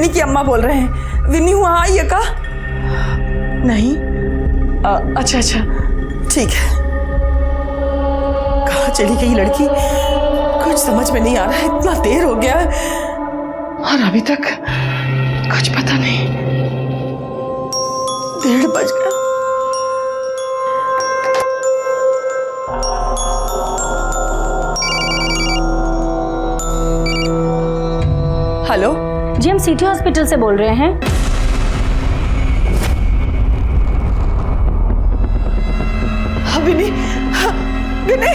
Vinny की अम्मा बोल रहे हैं। विन्नी वहाँ आई है का? नहीं। अच्छा अच्छा ठीक है। कहाँ चली गई लड़की? कुछ समझ में नहीं आ रहा है, इतना देर हो गया और अभी तक कुछ पता नहीं। 1:30 बज गया। हेलो जी, हम सिटी हॉस्पिटल से बोल रहे हैं। विनी, विनी।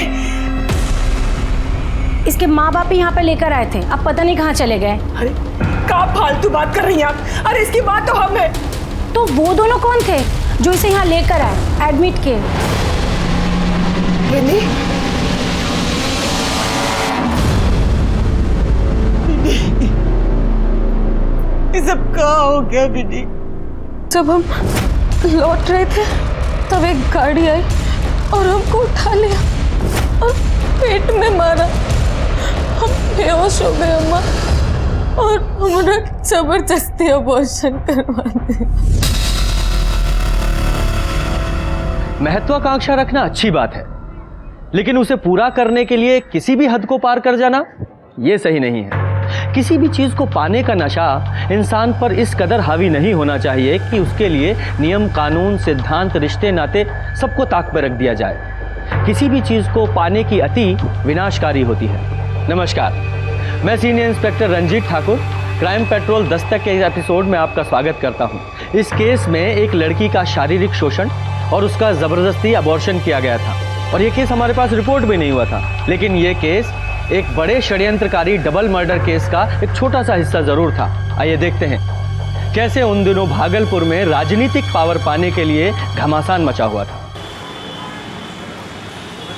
इसके माँ बाप ही यहाँ पे लेकर आए थे, अब पता नहीं कहाँ चले गए। अरे क्या फालतू बात कर रही हैं आप? अरे इसकी बात तो हम है। तो वो दोनों कौन थे जो इसे यहाँ लेकर आए, एडमिट किए? विनी, ये सब क्या हो गया विनी? जब हम लौट रहे थे तब एक गाड़ी आई और हमको उठा लिया और पेट में मारा। हम बेहोश हो गए अम्मा और हमारा जबरदस्ती अबॉर्शन करवा दिया। महत्वाकांक्षा रखना अच्छी बात है, लेकिन उसे पूरा करने के लिए किसी भी हद को पार कर जाना यह सही नहीं है। किसी भी चीज को पाने का नशा इंसान पर इस कदर हावी नहीं होना चाहिए कि उसके लिए नियम, कानून, सिद्धांत, रिश्ते, नाते सबको ताक पर रख दिया जाए। किसी भी चीज को पाने की अति विनाशकारी होती है। नमस्कार, मैं senior inspector Ranjit Thakur, Crime Patrol Dastak के एपिसोड में आपका स्वागत करता हूं। इस केस में एक लड़की का शारीरिक शोषण और उसका जबरदस्ती अबॉर्शन किया गया था और यह केस हमारे पास रिपोर्ट भी नहीं हुआ था, लेकिन यह केस एक बड़े षड्यंत्रकारी डबल मर्डर केस का एक छोटा सा हिस्सा जरूर था। आइए देखते हैं कैसे उन दिनों भागलपुर में राजनीतिक पावर पाने के लिए घमासान मचा हुआ था।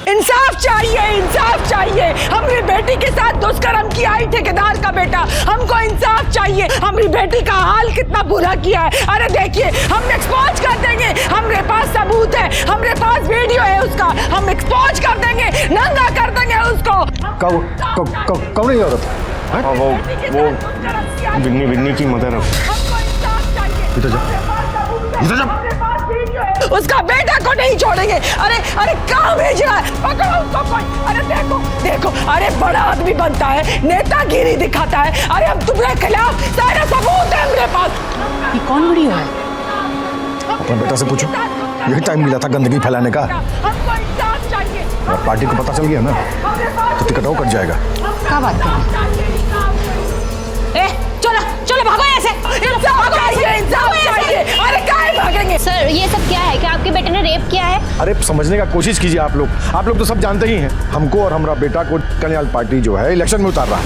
इंसाफ चाहिए, इंसाफ चाहिए। हमारी बेटी के साथ दुष्कर्म किया है ठेकेदार का बेटा, हमको इंसाफ चाहिए। हमारी बेटी का हाल कितना बुरा किया है। अरे देखिए, हम एक्सपोज कर देंगे, हमारे पास सबूत है, हमारे पास वीडियो है उसका, हम एक्सपोज कर देंगे, नंगा कर देंगे उसको। कौन है औरत? वो विन्नी की मदर है। इधर जा। उसका बेटा को नहीं छोड़ेंगे। अरे अरे कहाँ भेज रहा है? पकड़ो उसको कोई। अरे देखो देखो, अरे बड़ा आदमी बनता है, नेतागिरी दिखाता है। अरे हम तुम्हारे खिलाफ सारे सबूत है हमारे पास। ये कौन वीडियो है? अपने बेटा से पूछो, यही टाइम मिला था गंदगी फैलाने का। हमको इंसाफ चाहिए। और पार्टी को पता चल गया ना तो टिकट वो कट जाएगा। क्या बात कर? चलो चलो भागो ऐसे। इंसाफ चाहिए, इंसाफ चाहिए। अरे काहे भागेंगे? सर, ये सब क्या है? क्या आपके बेटे ने रेप किया है? अरे समझने का कोशिश कीजिए आप लोग तो सब जानते ही हैं। हमको और हमारा बेटा को कल्याण पार्टी जो है इलेक्शन में उतार रहा है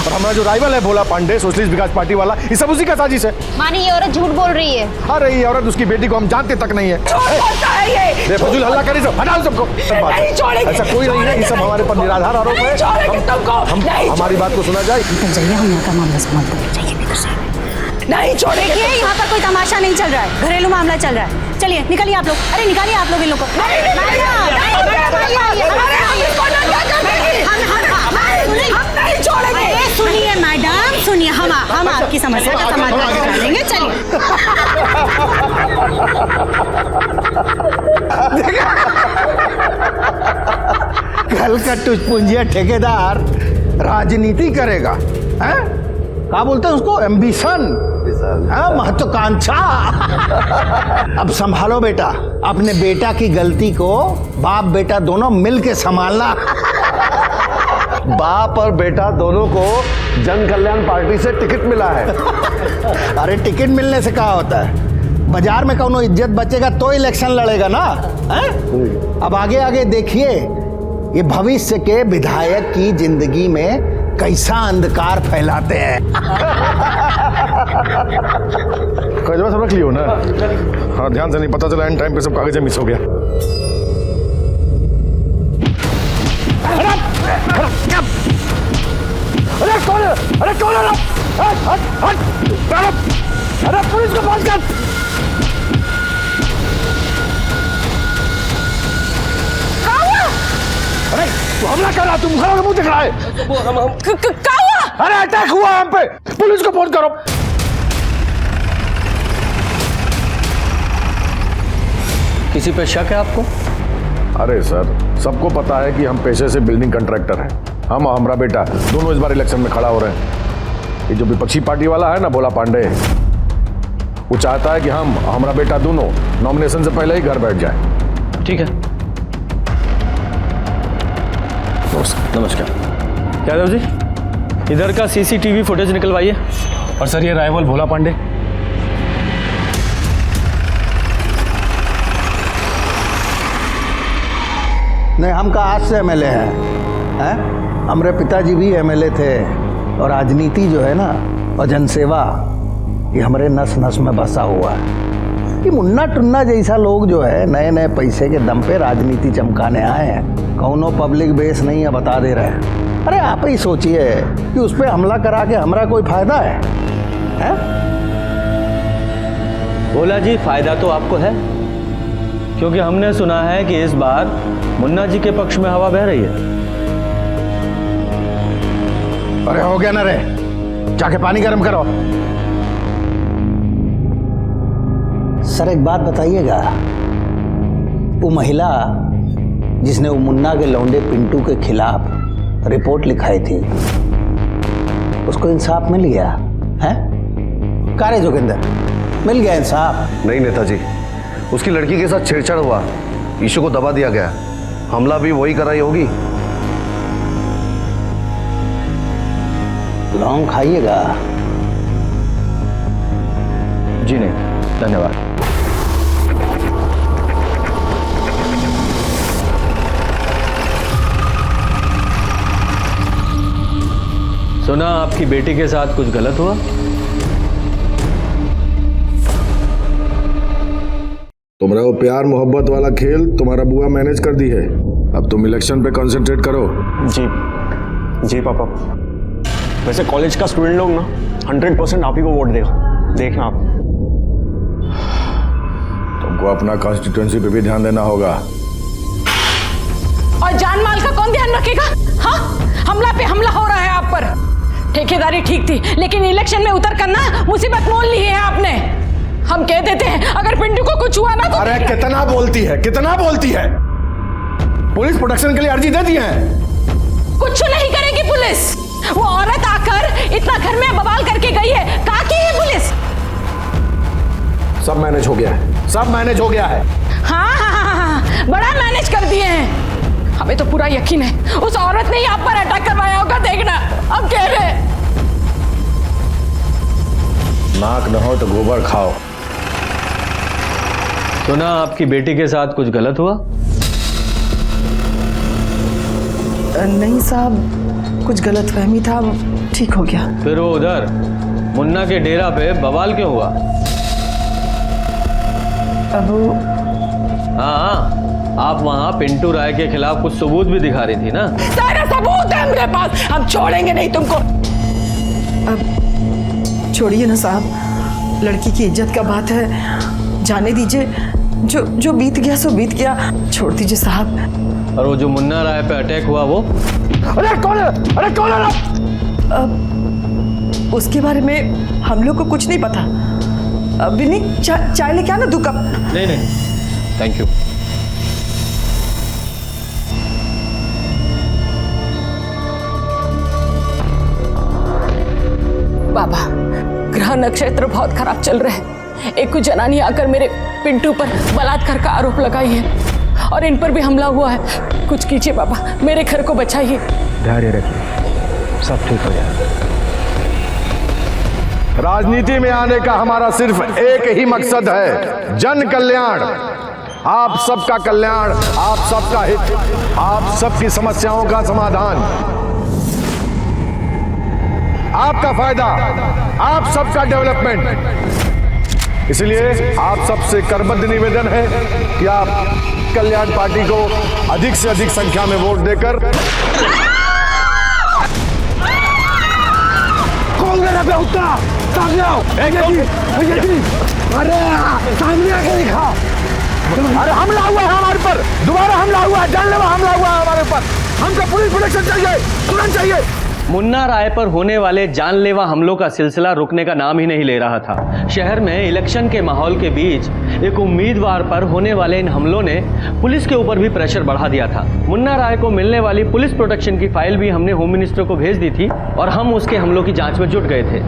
और हमारा जो राइवल है भोला पांडे सोशलिस्ट विकास पार्टी वाला, ये सब उसी का साजिश है। मानी ये औरत झूठ बोल रही है। अरे ये औरत उसकी बेटी को हम जानते तक नहीं है। ये फजूल हल्ला करी सब, हटाओ सबको। नहीं छोड़ेंगे। ऐसा कोई नहीं है, ये सब हमारे पर निराधार आरोप है। हमारी बात को सुना जाए। चलिए, हम यहाँ का मामला संभालते हैं। जाइए भीतर से। नहीं छोड़ेंगे। देखिए, यहाँ पर कोई तमाशा नहीं चल रहा है, घरेलू मामला चल रहा है। चलिए निकलिए आप लोग। अरे निकालिए आप लोग इन लोग को। सुनिए मैडम, सुनिए, हम आपकी समस्या का समाधान निकालेंगे। चलिए। कल का टुचपुंजिया ठेकेदार राजनीति करेगा, हैं? क्या बोलते हैं उसको? एम्बिशन, महत्वाकांक्षा। अब संभालो बेटा, अपने बेटा की गलती को बाप बेटा दोनों मिल के संभालना। बाप और बेटा दोनों को जन कल्याण पार्टी से टिकट मिला है। अरे टिकट मिलने से क्या होता है? बाजार में कौनो इज्जत बचेगा तो इलेक्शन लड़ेगा ना, हैं? अब आगे आगे देखिए, ये भविष्य के विधायक की जिंदगी में कैसा अंधकार फैलाते हैं। कागज सब रख लियो ना? हाँ, ध्यान से नहीं, पता चला एंड टाइम पे सब कागज मिस हो गया। अरे कौन है? अरे पुलिस को फोन कर। अरे तू हमला कर रहा, तुम खड़ा मुंह दिख रहा है। क्या हुआ? अरे अटैक हुआ हम पे, पुलिस को फोन करो। किसी पे शक है आपको? अरे सर, सबको पता है कि हम पेशे से बिल्डिंग कंट्रैक्टर हैं। हम और हमारा बेटा दोनों इस बार इलेक्शन में खड़ा हो रहे हैं। ये जो विपक्षी पार्टी वाला है ना, भोला पांडे, वो चाहता है कि हम और हमारा बेटा दोनों नॉमिनेशन से पहले ही घर बैठ जाए। ठीक है, नमस्कार। यादव जी, इधर का सीसीटीवी फुटेज निकलवाइए। और सर, ये राइवल भोला पांडे। नहीं, हम का आज से एमएलए हैं। हमारे पिताजी भी एमएलए थे और राजनीति जो है ना और जनसेवा, ये हमारे नस नस में बसा हुआ है। ये मुन्ना टुन्ना जैसा लोग जो है नए नए पैसे के दम पे राजनीति चमकाने आए हैं। कौनो पब्लिक बेस नहीं है, बता दे रहे हैं। अरे आप ही सोचिए कि उस पर हमला करा के हमारा कोई फायदा है? भोला जी, फायदा तो आपको है, क्योंकि हमने सुना है कि इस बार मुन्ना जी के पक्ष में हवा बह रही है। अरे हो गया ना रे, जाके पानी गर्म करो। सर एक बात बताइएगा, वो महिला जिसने वो मुन्ना के लौंडे पिंटू के खिलाफ रिपोर्ट लिखाई थी, उसको इंसाफ मिल गया है? कारे जोगिंदर, मिल गया इंसाफ? नहीं नेताजी, उसकी लड़की के साथ छेड़छाड़ हुआ, इशू को दबा दिया गया। हमला भी वही कराई होगी। लौंग खाइएगा? जी नहीं, धन्यवाद। सुना आपकी बेटी के साथ कुछ गलत हुआ? तुम्हारा वो प्यार मोहब्बत वाला खेल तुम्हारा बुआ मैनेज कर दी है। अब तुम इलेक्शन पे कंसंट्रेट करो। जी पापा। वैसे कॉलेज का स्टूडेंट लोग ना 100% आप ही को वोट देगा, देखना आप। तुमको अपना कॉन्स्टिट्यूएंसी पे भी ध्यान देना होगा। और जान माल का कौन ध्यान रखेगा? हाँ, हमला पे हमला हो रहा है आप पर। ठेकेदारी ठीक थी, लेकिन इलेक्शन में उतर कर ना मुसीबत मोल ली है आपने। हम कह देते हैं अगर पिंटू को कुछ हुआ ना तो। अरे कितना बोलती है, कितना बोलती है। पुलिस प्रोटेक्शन के लिए अर्जी दे दी है। कुछ नहीं करेगी पुलिस। वो औरत आकर इतना घर में बवाल करके गई है, कहा की है पुलिस? सब मैनेज हो गया है, सब मैनेज हो गया है। हाँ, बड़ा मैनेज कर दिए हैं। हमें तो पूरा यकीन है उस औरत ने ही आप पर अटैक करवाया होगा, देखना। अब कह रहे नाक न हो तो गोबर खाओ। सुना आपकी बेटी के साथ कुछ गलत हुआ? नहीं साहब, कुछ गलत फहमी था, ठीक हो गया। फिर वो उधर मुन्ना के डेरा पे बवाल क्यों हुआ? अब हाँ, आप वहां पिंटू राय के खिलाफ कुछ सबूत भी दिखा रही थी ना? सारा सबूत है मेरे पास, हम छोड़ेंगे नहीं तुमको। अब छोड़िए ना साहब, लड़की की इज्जत का बात है, जाने दीजिए। जो बीत गया सो बीत गया, छोड़ दीजिए साहब। और वो जो मुन्ना राय पे अटैक हुआ वो? अरे कौन है? अरे कौन है? अब उसके बारे में हम लोग को कुछ नहीं पता। विनी, चाय लेके आना 2 कप। नहीं, थैंक यू। बाबा, ग्रह नक्षत्र बहुत खराब चल रहे हैं। एक कुछ जनानी आकर मेरे पिंटू पर बलात्कार का आरोप लगाई है और इन पर भी हमला हुआ है। कुछ कीजिए बाबा, मेरे घर को बचाइए। धैर्य रखिए, सब ठीक हो जाएगा। राजनीति में आने का हमारा सिर्फ एक ही मकसद है, जन कल्याण। आप सबका कल्याण, आप सबका हित, आप सबकी समस्याओं का समाधान, आपका फायदा, आप सबका डेवलपमेंट। इसलिए आप सबसे करबद्ध निवेदन है कि आप कल्याण पार्टी को अधिक से अधिक संख्या में वोट देकर। कौन मेरा बेहुदा? सामने आओ। भैया जी, अरे सामने आके दिखा। अरे हमला हुआ है हमारे पर, दोबारा हमला हुआ है, जानलेवा हमला हुआ है हमारे ऊपर। हमको पुलिस प्रोटेक्शन चाहिए, तुरंत चाहिए। मुन्ना राय पर होने वाले जानलेवा हमलों का सिलसिला रुकने का नाम ही नहीं ले रहा था। शहर में इलेक्शन के माहौल के बीच एक उम्मीदवार पर होने वाले इन हमलों ने पुलिस के ऊपर भी प्रेशर बढ़ा दिया था। मुन्ना राय को मिलने वाली पुलिस प्रोटेक्शन की फाइल भी हमने होम मिनिस्टर को भेज दी थी और हम उसके हमलों की जांच में जुट गए थे,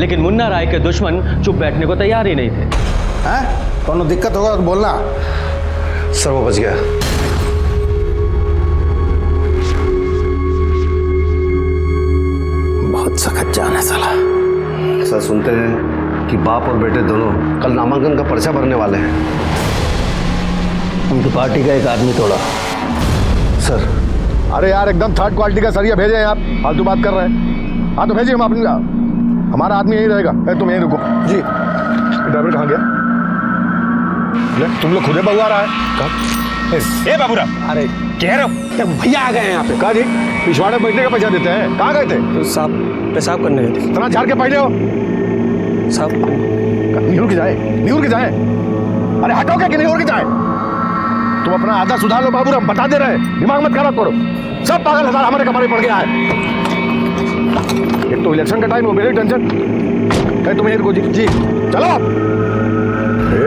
लेकिन मुन्ना राय के दुश्मन चुप बैठने को तैयार ही नहीं थे। कौन दिक्कत होगा तो बोलना। सर वो बच गया। बहुत सख्त जान है साला। सर सुनते हैं कि बाप और बेटे दोनों कल नामांकन का पर्चा भरने वाले हैं। उनकी पार्टी का एक आदमी तोड़ा। सर अरे यार एकदम थर्ड क्वालिटी का सरिया भेजे हैं आप, फालतू बात कर रहे हैं। हाँ तो भेजिए, हम अपनी हमारा आदमी यही रहेगा। तुम यहीं रुको जी। ड्राइवर कहाँ गया? ले, तुम लोग खुदे बगुआ रहा है। ए बाबूराव, अरे कह रहे हो भैया आ गए हैं यहाँ पे। कहा जी पिछवाड़े बैठने का पैसा देते हैं। कहाँ गए थे? साहब पेशाब करने गए थे। इतना झाड़ के पहले हो साहब। निहुर के जाए, निहुर के जाए। अरे हटोगे कि निहुर के जाए? तुम अपना आधा सुधार लो बाबू, हम बता दे रहे हैं, दिमाग मत खराब करो। सब पागल हजार हमारे कमरे पड़ गया है। एक तो इलेक्शन का टाइम हो, मेरी टेंशन है। तुम यहीं रुको जी। जी चलो।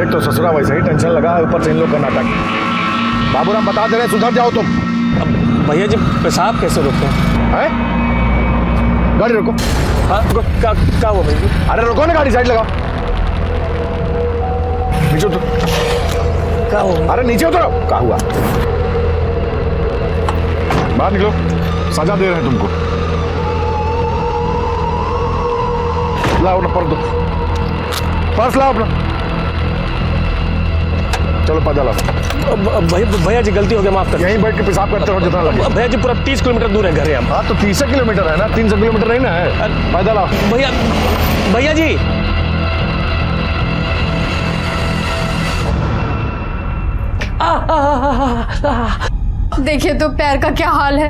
एक तो ससुरा वैसे ही टेंशन लगा है, ऊपर से इन लोग का नाटक। बाबूराम बता दे रहे, सुधर जाओ तुम। भैया जी पेशाब कैसे रोकते हैं? गाड़ी रोको। हाँ क्या हुआ भैया? अरे रोको ना, गाड़ी साइड लगाओ। नीचे उतरो। क्या हुआ? अरे नीचे उतरो। क्या हुआ? बाहर निकलो, सजा दे रहे हैं तुमको। लाओ ना पर्स, दो पर्स लाओ अपना। चलो पैदल आओ। भैया जी गलती हो गया, माफ कर। यहीं बैठ के पेशाब करते हो जितना लगे। भैया जी पूरा 30 किलोमीटर दूर है घर है हम। हाँ तो 30 किलोमीटर है ना, 300 किलोमीटर नहीं ना है। पैदल आओ। भैया जी देखिए तो पैर का क्या हाल है।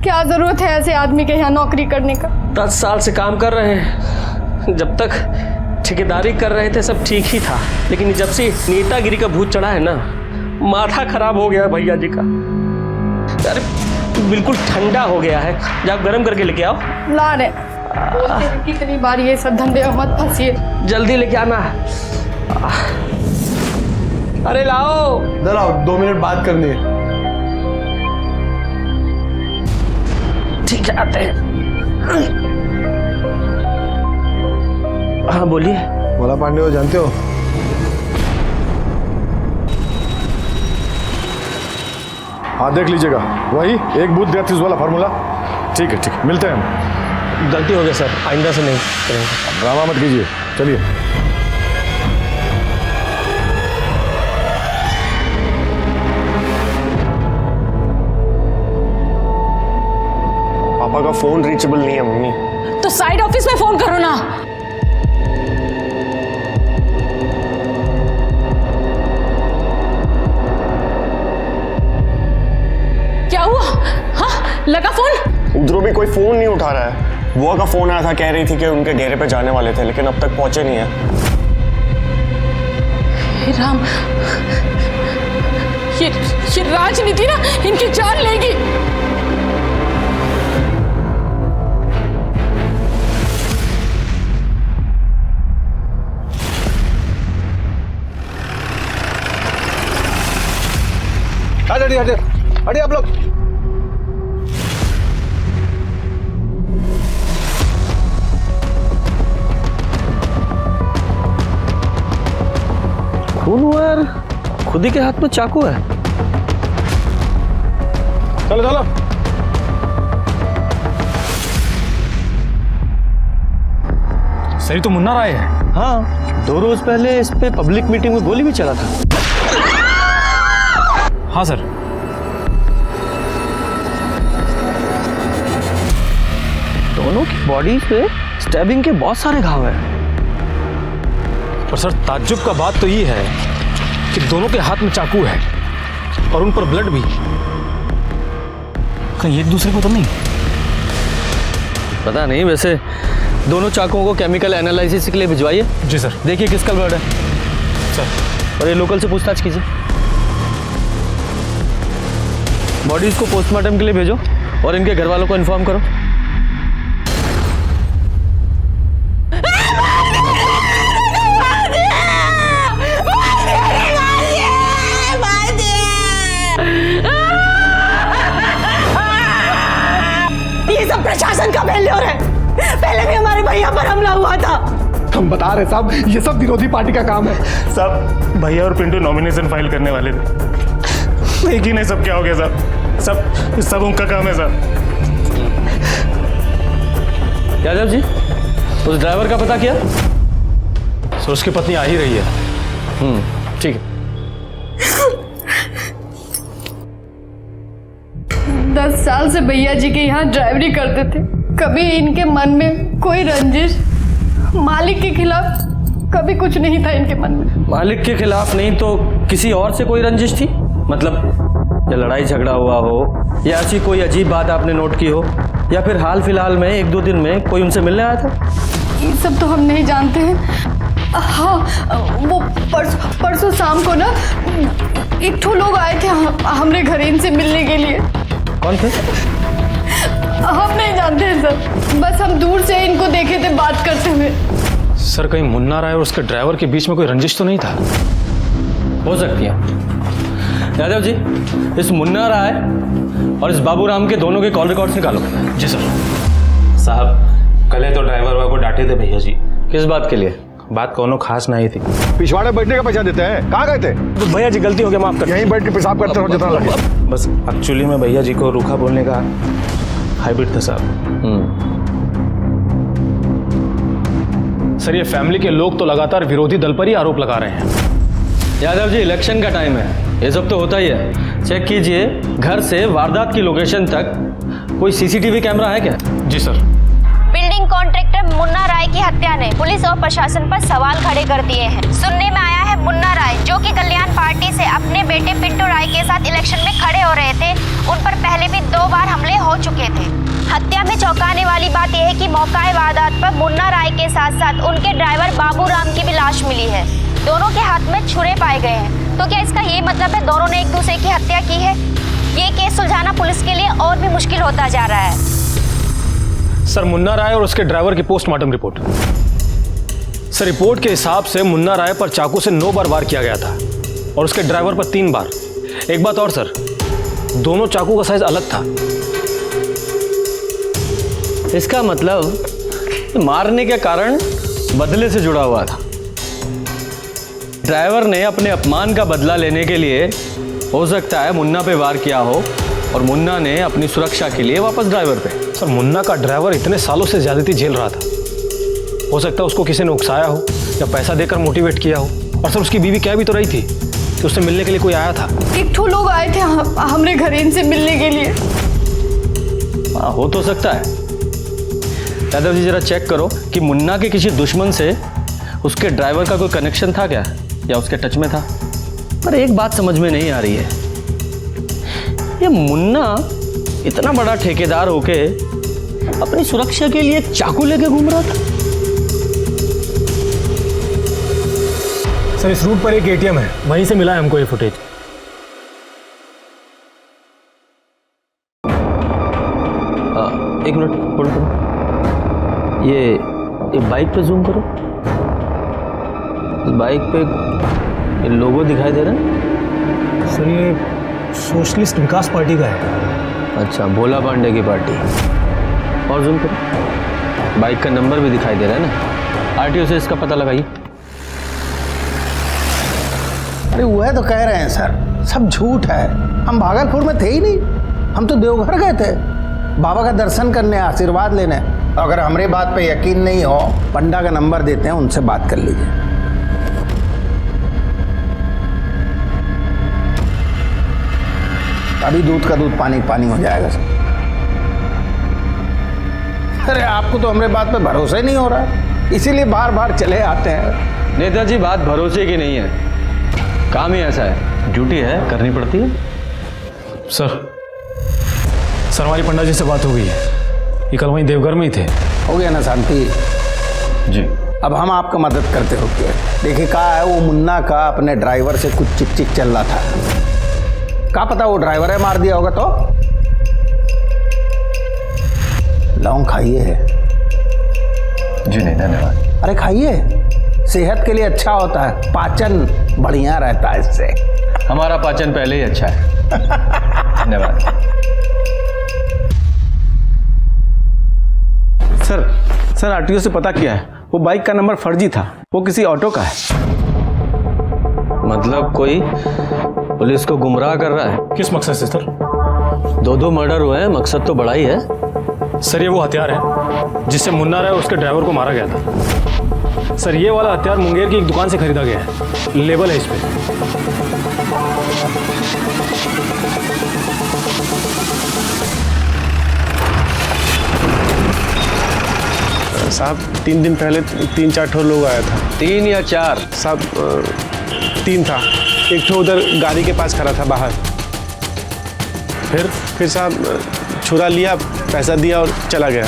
क्या जरूरत है ऐसे आदमी के यहाँ नौकरी करने का? 10 साल से काम कर रहे हैं। जब तक ठेकेदारी कर रहे थे सब ठीक ही था, लेकिन जब से नेतागिरी का भूत चढ़ा है ना, माथा खराब हो गया भैया जी का। अरे बिल्कुल ठंडा हो गया है। जाओ गर्म करके लेके आओ। ला रहे बोलते हैं कितनी बार ये सब धंधे में मत फंसिए। जल्दी लेके आना। अरे लाओ। इधर आओ, 2 मिनट बात करनी है। ठीक है आते हैं। हाँ बोलिए। भोला पांडे को जानते हो? हाँ देख लीजिएगा, वही एक बूथ डेथ वाला फार्मूला। ठीक है ठीक है, मिलते हैं हम। गलती हो गया सर, आइंदा से नहीं करेंगे। ड्रामा मत कीजिए, चलिए। पापा का फोन रीचेबल नहीं है मम्मी। तो साइड ऑफिस में फोन करो ना। क्या हुआ? हाँ लगा फोन? उधरों भी कोई फोन नहीं उठा रहा है। बुआ का फोन आया था, कह रही थी कि उनके डेरे पे जाने वाले थे, लेकिन अब तक पहुंचे नहीं है। हे राम, ये राजनीति ना इनकी जान लेगी। हटे हटे हटे आप लोग। खून हुआ यार, खुद ही के हाथ में चाकू है। चलो चलो। सही तो मुन्ना राय है। हाँ 2 रोज पहले इस पे पब्लिक मीटिंग में गोली भी चला था। हाँ सर। दोनों की बॉडी पे स्टैबिंग के बहुत सारे घाव हैं। पर सर ताज्जुब का बात तो ये है कि दोनों के हाथ में चाकू है और उन पर ब्लड भी। कहीं एक दूसरे को तो नहीं? पता नहीं, वैसे दोनों चाकुओं को केमिकल एनालिसिस के लिए भिजवाइए। जी सर। देखिए किसका ब्लड है सर। और ये लोकल से पूछताछ कीजिए। बॉडीज को पोस्टमार्टम के लिए भेजो और इनके घर वालों को इन्फॉर्म करो। प्रशासन का फेल्योर है। पहले भी हमारे भैया पर हमला हुआ था। हम बता रहे साहब, ये सब विरोधी पार्टी का काम है। साहब भैया और पिंटू नॉमिनेशन फाइल करने वाले थे, एक ही नहीं सब क्या हो गया साहब, सब उनका काम है साहब। यादव जी, उस ड्राइवर का पता किया? सर उसकी पत्नी आ ही रही है। ठीक है। 10 साल से भैया जी के यहाँ ड्राइवरी करते थे। कभी इनके मन में कोई रंजिश मालिक के खिलाफ कभी कुछ नहीं था इनके मन में। मालिक के खिलाफ नहीं तो किसी और से कोई रंजिश थी? मतलब या लड़ाई झगड़ा हुआ हो, या ऐसी कोई अजीब बात आपने नोट की हो, या फिर हाल फिलहाल में 1-2 दिन में कोई उनसे मिलने आया था? ये सब तो हम नहीं जानते हैं। हाँ, वो परसों शाम को ना एक ठो लोग आए थे हमारे घर इनसे मिलने के लिए। कौन थे? हम नहीं जानते हैं सर, बस हम दूर से इनको देखे थे बात करते हुए। सर कहीं मुन्ना राय और उसके ड्राइवर के बीच में कोई रंजिश तो नहीं था? हो सकती है। यादव जी, इस मुन्ना राय और इस बाबूराम के दोनों के कॉल रिकॉर्ड्स निकालो। जी सर। साहब कल तो ड्राइवर वाले को डांटे थे भैया जी। किस बात के लिए? बात कोनो खास नहीं थी। पिछवाड़े बैठने का पैसा देते हैं, कहाँ गए थे? तो भैया जी गलती हो गया, माफ कर। यहीं बैठ के पेशाब करते रहो जितना लगे। बस एक्चुअली में भैया जी को रूखा बोलने का हैबिट था साहब। सर ये फैमिली के लोग तो लगातार विरोधी दल पर ही आरोप लगा रहे हैं। यादव जी, इलेक्शन का टाइम है, ये सब तो होता ही है। चेक कीजिए घर से वारदात की लोकेशन तक कोई सीसीटीवी कैमरा है क्या? जी सर। बिल्डिंग कॉन्ट्रैक्टर मुन्ना राय की हत्या ने पुलिस और प्रशासन पर सवाल खड़े कर दिए हैं। सुनने में आया है मुन्ना राय, जो कि कल्याण पार्टी से अपने बेटे पिंटू राय के साथ इलेक्शन में खड़े हो रहे थे, उन पर पहले भी 2 बार हमले हो चुके थे। हत्या में चौंकाने वाली बात यह है कि मौका वारदात पर मुन्ना राय के साथ साथ उनके ड्राइवर बाबूराम की भी लाश मिली है। दोनों के हाथ में छुरे पाए गए हैं। तो क्या इसका ये मतलब है दोनों ने एक दूसरे की हत्या की है? ये केस सुलझाना पुलिस के लिए और भी मुश्किल होता जा रहा है। सर मुन्ना राय और उसके ड्राइवर की पोस्टमार्टम रिपोर्ट। सर रिपोर्ट के हिसाब से मुन्ना राय पर चाकू से 9 बार वार किया गया था और उसके ड्राइवर पर 3 बार। एक बात और सर, दोनों चाकू का साइज अलग था। इसका मतलब मारने के कारण बदले से जुड़ा हुआ था। ड्राइवर ने अपने अपमान का बदला लेने के लिए हो सकता है मुन्ना पे वार किया हो, और मुन्ना ने अपनी सुरक्षा के लिए वापस ड्राइवर पे। सर मुन्ना का ड्राइवर इतने सालों से ज्यादती झेल रहा था, हो सकता है उसको किसी ने उकसाया हो या पैसा देकर मोटिवेट किया हो। और सर उसकी बीवी कह भी तो रही थी कि उससे मिलने के लिए कोई आया था। एक ठो लोग आए थे हमारे घर इनसे मिलने के लिए। हाँ, हो तो सकता है। यादव जी जरा चेक करो कि मुन्ना के किसी दुश्मन से उसके ड्राइवर का कोई कनेक्शन था क्या, या उसके टच में था। पर एक बात समझ में नहीं आ रही है, ये मुन्ना इतना बड़ा ठेकेदार होके अपनी सुरक्षा के लिए चाकू लेके घूम रहा था। सर इस रूट पर एक एटीएम है, वहीं से मिला है हमको ये फुटेज। एक मिनट होल्ड करो। ये बाइक पे जूम करो। इस बाइक पे ये लोगो दिखाई दे रहा है। सर ये सोशलिस्ट विकास पार्टी का है। अच्छा, भोला पांडे की पार्टी। और जूम करो। बाइक का नंबर भी दिखाई दे रहा है ना। आरटीओ से इसका पता लगाइए। अरे वो है तो कह रहे हैं सर, सब झूठ है। हम भागलपुर में थे ही नहीं, हम तो देवघर गए थे बाबा का दर्शन करने, आशीर्वाद लेने। अगर हमारे बात पे यकीन नहीं हो, पंडा का नंबर देते हैं, उनसे बात कर लीजिए। अभी दूध का दूध पानी पानी हो जाएगा सर। अरे आपको तो हमारे बात पे भरोसा ही नहीं हो रहा, इसीलिए बार बार चले आते हैं। नेताजी, बात भरोसे की नहीं है, काम ही ऐसा है, ड्यूटी है, करनी पड़ती है। सर हमारी पंडा जी से बात हो गई है, ये कल वहीं देवघर में ही थे। हो गया ना शांति जी। अब हम आपका मदद करते हो क्या? देखिए कहा है, वो मुन्ना का अपने ड्राइवर से कुछ चिक चिक चल रहा था। क्या पता वो ड्राइवर है मार दिया होगा। तो लौंग खाइए है। जी नहीं, धन्यवाद। अरे खाइए, सेहत के लिए अच्छा होता है, पाचन बढ़िया रहता है इससे। हमारा पाचन पहले ही अच्छा है। धन्यवाद। सर आरटीओ से पता किया है, वो बाइक का नंबर फर्जी था, वो किसी ऑटो का है। मतलब कोई पुलिस को गुमराह कर रहा है? किस मकसद से सर? 2 मर्डर हुए हैं, मकसद तो बड़ा ही है। सर ये वो हथियार है जिससे मुन्ना राय और उसके ड्राइवर को मारा गया था। सर ये वाला हथियार मुंगेर की एक दुकान से खरीदा गया है, लेबल है इस पे। साहब 3 दिन पहले 3-4 ठो लोग आया था। 3 या 4? साहब 3 था, एक ठो उधर गाड़ी के पास खड़ा था बाहर। फिर साहब छुरा लिया, पैसा दिया और चला गया।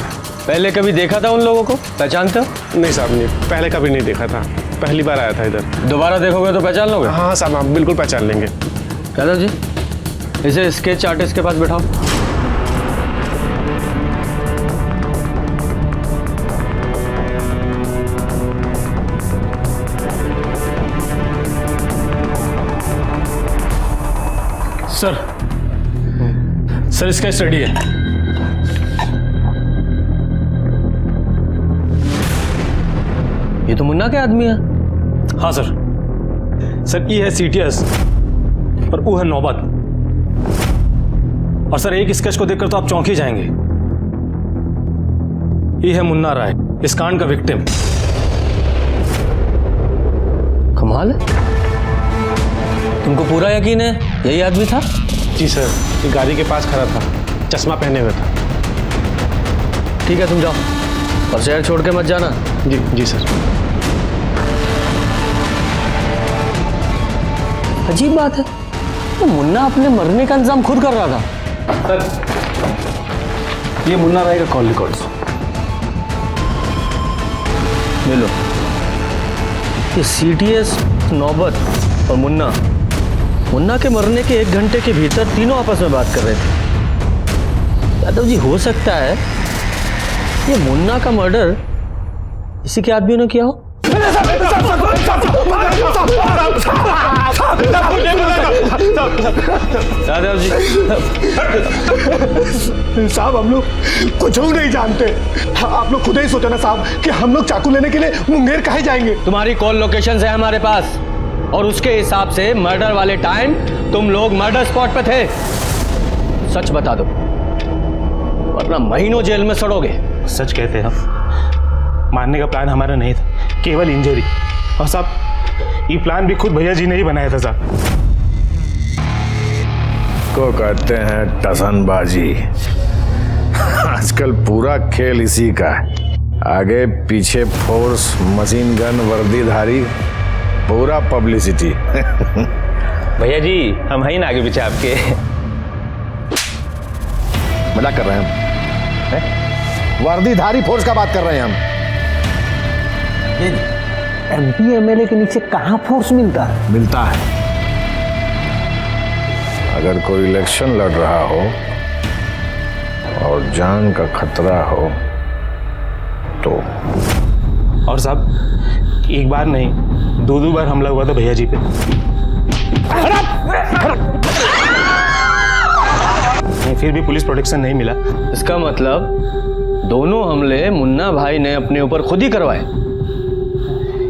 पहले कभी देखा था उन लोगों को? पहचानते हो? नहीं साहब, नहीं, पहले कभी नहीं देखा था, पहली बार आया था इधर। दोबारा देखोगे तो पहचान लोगे? हाँ साहब, आप बिल्कुल पहचान लेंगे। यादव जी, इसे स्केच आर्टिस्ट के पास बैठाओ। सर इसका स्टडी है। ये तो मुन्ना के आदमी है। हाँ सर। सर ये है सीटीएस और वो है नौबत। और सर एक स्केच को देखकर तो आप चौंक ही जाएंगे। ये है मुन्ना राय, इस कांड का विक्टिम। कमाल है, तुमको पूरा यकीन है यही आदमी था? जी सर, ये गाड़ी के पास खड़ा था, चश्मा पहने हुए था। ठीक है तुम जाओ, और शहर छोड़ के मत जाना। जी जी सर। अजीब बात है, तो मुन्ना अपने मरने का इंतजाम खुद कर रहा था। सर ये मुन्ना राय का कॉल रिकॉर्ड्स ले लो। ये सीटीएस, नौबत और मुन्ना के मरने के 1 घंटे के भीतर तीनों आपस में बात कर रहे थे। यादव जी, हो सकता है ये मुन्ना का मर्डर इसी के आदमियों ने किया हो। यादव जी साहब, हम लोग कुछ नहीं जानते। आप लोग खुद ही सोचो ना साहब कि हम लोग चाकू लेने के लिए मुंगेर काहे जाएंगे। तुम्हारी कॉल लोकेशन है हमारे पास, और उसके हिसाब से मर्डर वाले टाइम तुम लोग मर्डर स्पॉट पे थे। सच बता दो, वरना महीनों जेल में सड़ोगे। सच कहते हैं हम, मारने का प्लान हमारा नहीं था, केवल इंजरी। और साहब ये प्लान भी खुद भैया जी ने ही बनाया था साहब। को कहते हैं टसनबाजी। आजकल पूरा खेल इसी का है, आगे पीछे फोर्स, मशीन गन, वर्दीधारी, पूरा पब्लिसिटी। भैया जी हम हैं ना आगे पीछे आपके। मजाक कर रहे हैं हम? वर्दीधारी फोर्स का बात कर रहे हैं हम। एमपी एमएलए के नीचे कहाँ फोर्स मिलता है? मिलता है। अगर कोई इलेक्शन लड़ रहा हो और जान का खतरा हो तो। और साहब एक बार नहीं, 2 बार हमला हुआ था भैया जी पे। फिर भी पुलिस प्रोटेक्शन नहीं मिला। इसका मतलब दोनों हमले मुन्ना भाई ने अपने ऊपर खुद ही करवाए।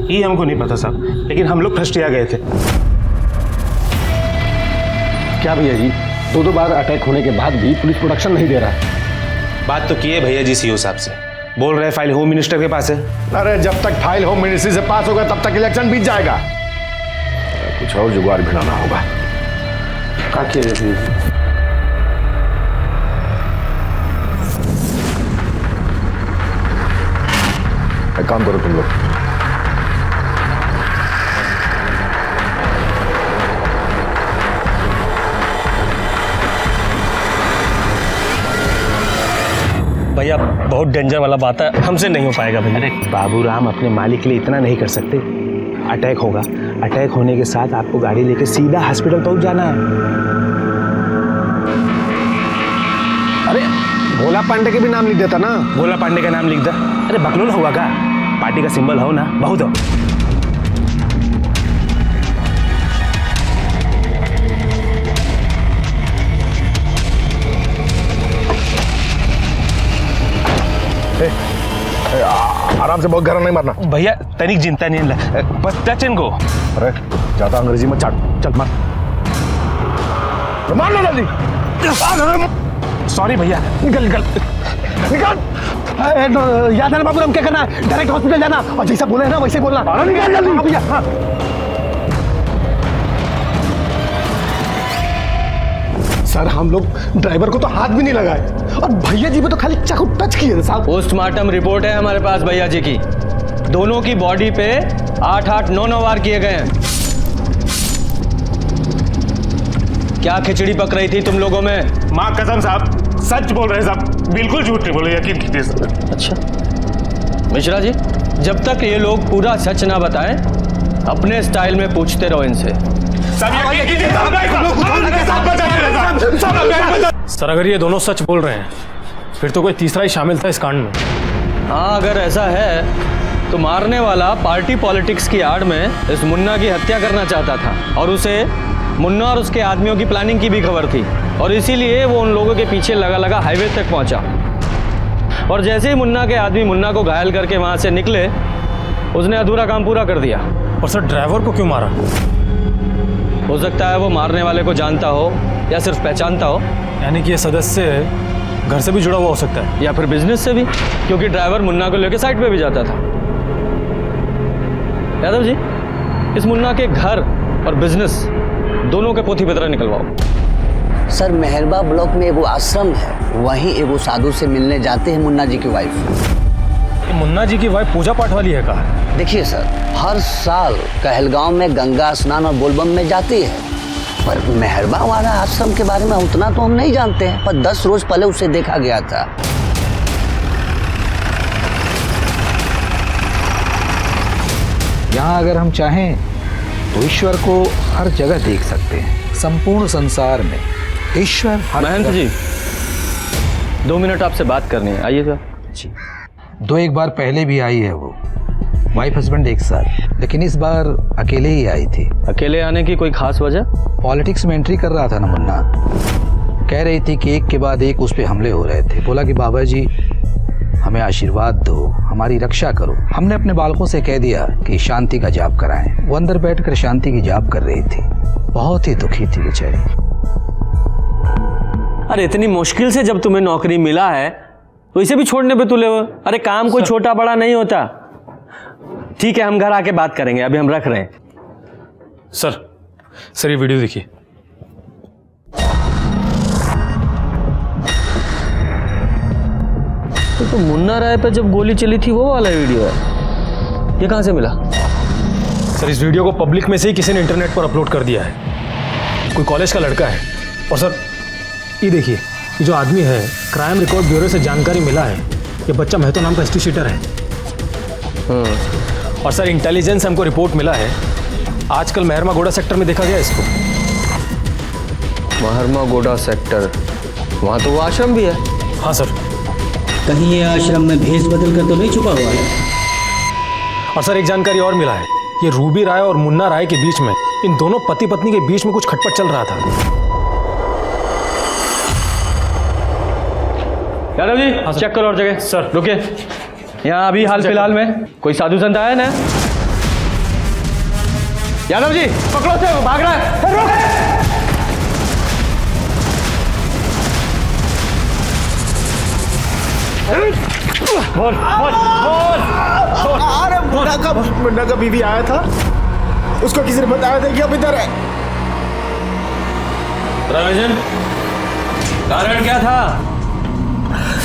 ये हमको नहीं पता साहब, लेकिन हम लोग फर्स्ट आ गए थे। क्या भैया जी, 2 बार अटैक होने के बाद भी पुलिस प्रोटेक्शन नहीं दे रहा? बात तो की है भैया जी सीओ साहब से, बोल रहे फाइल होम मिनिस्टर के पास है। अरे जब तक फाइल होम मिनिस्ट्री से पास होगा तब तक इलेक्शन बीत जाएगा। कुछ और जुगाड़ भिड़ाना होगा। एक काम करो तुम लोग, भैया बहुत डेंजर वाला बात है, हमसे नहीं हो पाएगा भैया। अरे बाबू राम, अपने मालिक के लिए इतना नहीं कर सकते। अटैक होगा, अटैक होने के साथ आपको गाड़ी लेके सीधा हॉस्पिटल पहुंच जाना है। अरे भोला पांडे के भी नाम लिख देता ना। भोला पांडे का नाम लिख दे। अरे बकलोल होगा का? पार्टी का सिंबल हो ना, बहुत हो। आराम से, बहुत गहरा नहीं मारना। भैया तनिक चिंता नहीं है, बस टच इनको। अरे ज्यादा अंग्रेजी में चाट, चल मार, मार लो जल्दी। सॉरी भैया, निकल निकल निकल। याद है ना बाबू, हम क्या करना है, डायरेक्ट हॉस्पिटल जाना और जैसा बोले ना वैसे बोलना। निकल जल्दी। हाँ भैया, हाँ। सर हम लोग ड्राइवर को तो हाथ भी नहीं लगाए और भैया जी को तो खाली चाकू टच किए साहब। पोस्टमार्टम रिपोर्ट है हमारे पास भैया जी की। दोनों की बॉडी पे 8-8, 9-9 वार किए गए हैं। क्या खिचड़ी पक रही थी तुम लोगों में? माँ कसम साहब, सच बोल रहे हैं साहब, बिल्कुल झूठ नहीं बोले, यकीन कीजिए सर। अच्छा मिश्रा जी, जब तक ये लोग पूरा सच ना बताएं, अपने स्टाइल में पूछते रहो इनसे। सर अगर ये दोनों सच बोल रहे हैं फिर तो कोई तीसरा ही शामिल था इस कांड में। हाँ अगर ऐसा है तो मारने वाला पार्टी पॉलिटिक्स की आड़ में इस मुन्ना की हत्या करना चाहता था और उसे मुन्ना और उसके आदमियों की प्लानिंग की भी खबर थी और इसीलिए वो उन लोगों के पीछे लगा लगा हाईवे तक पहुंचा। और जैसे ही मुन्ना के आदमी मुन्ना को घायल करके वहां से निकले, उसने अधूरा काम पूरा कर दिया। और सर ड्राइवर को क्यों मारा? हो सकता है वो मारने वाले को जानता हो या सिर्फ पहचानता हो। यानी कि ये सदस्य घर से भी जुड़ा हुआ हो सकता है या फिर बिजनेस से भी, क्योंकि ड्राइवर मुन्ना को लेकर साइड पे भी जाता था। यादव जी, इस मुन्ना के घर और बिजनेस दोनों के पोथी पत्र निकलवाओ। सर मेहरबा ब्लॉक में एगो आश्रम है, वहीं एगो साधु से मिलने जाते हैं मुन्ना जी की वाइफ। मुन्ना जी की वाइफ पूजा पाठ वाली है कहा? देखिए सर, हर साल कहलगांव में गंगा स्नान और बोलबम में जाती है, पर मेहरबा वाला आश्रम के बारे में उतना तो हम नहीं जानते हैं, पर 10 रोज पहले उसे देखा गया था। यहाँ अगर हम चाहें तो ईश्वर को हर जगह देख सकते हैं, संपूर्ण संसार में ईश्वर हर महंत जी, 2 मिनट आपसे बात करनी है, आइएगा जी। 2-1 बार पहले भी आई है वो, वाइफ हस्बैंड एक साथ, लेकिन इस बार अकेले ही आई थी। अकेले आने की कोई खास वजह? पॉलिटिक्स में एंट्री कर रहा था ना मुन्ना, कह रही थी कि एक के बाद एक उस पर हमले हो रहे थे। बोला कि बाबा जी हमें आशीर्वाद दो, हमारी रक्षा करो। हमने अपने बालकों से कह दिया कि शांति का जाप कराएं। वो अंदर बैठकर शांति की जाप कर रही थी, बहुत ही दुखी थी बेचारी। अरे इतनी मुश्किल से जब तुम्हें नौकरी मिला है तो इसे भी छोड़ने पे तुले हो? अरे काम कोई छोटा बड़ा नहीं होता। ठीक है, हम घर आके बात करेंगे, अभी हम रख रहे हैं। सर ये वीडियो देखिए। तो मुन्ना राय पे जब गोली चली थी वो वाला वीडियो है, ये कहां से मिला? सर इस वीडियो को पब्लिक में से ही किसी ने इंटरनेट पर अपलोड कर दिया है, कोई कॉलेज का लड़का है। और सर ये देखिए, ये जो आदमी है, क्राइम रिकॉर्ड ब्यूरो से जानकारी मिला है, ये बच्चा महतो नाम का हिस्ट्री शीटर है। और सर इंटेलिजेंस हमको रिपोर्ट मिला है, आजकल महरमा गोड़ा सेक्टर में देखा गया इसको। महरमा गोड़ा सेक्टर, वहाँ तो वो आश्रम भी है। हाँ सर। कहीं ये आश्रम में भेष बदल कर तो नहीं छुपा हुआ है? और सर एक जानकारी और मिला है, ये रूबी राय और मुन्ना राय के बीच में, इन दोनों पति पत्नी के बीच में कुछ खटपट चल रहा था। यादव जी हाँ, चेक करो और जगह। सर रुकिए, यहाँ अभी हाल फिलहाल में कोई साधु संत आया ना? यादव जी पकड़ो से, वो भाग रहा है। बोल बोल बोल। अरे मुन्ना का बीवी आया था, उसको किसी ने बताया था कि अब इधर है। रविजन, कारण क्या था?